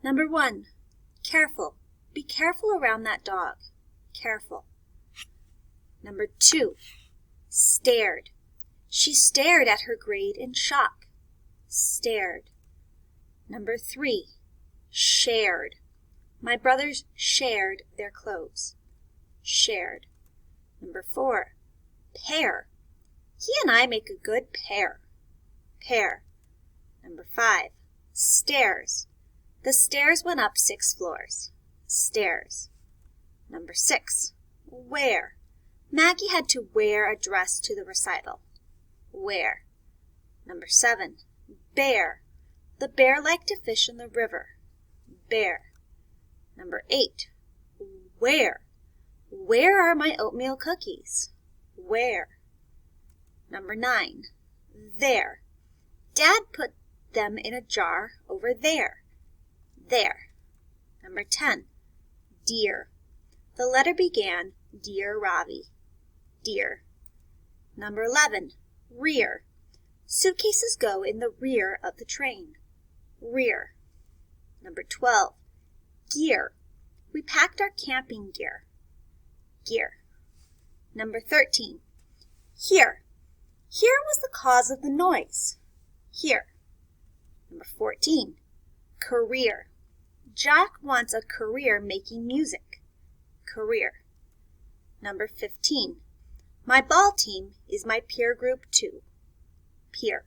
Number 1, careful. Be careful around that dog. Careful. Number 2, stared. She stared at her grade in shock. Stared. Number 3, shared. My brothers shared their clothes. Shared. Number 4, pair. He and I make a good pair. Pair. Number 5, stairs. The stairs went up 6 floors. Stairs. Number 6, wear. Maggie had to wear a dress to the recital. Wear. Number 7, bear. The bear liked to fish in the river. Bear. Number 8, where. Where are my oatmeal cookies? Where. Number 9, there. Dad put them in a jar over there. There. Number 10, dear. The letter began, Dear Ravi. Dear. Number 11, rear. Suitcases go in the rear of the train. Rear. Number 12, gear. We packed our camping gear. Gear. Number 13, here. Here was the cause of the noise. Here. Number 14, career. Jack wants a career making music. Career. Number 15, my ball team is my peer group too. Peer.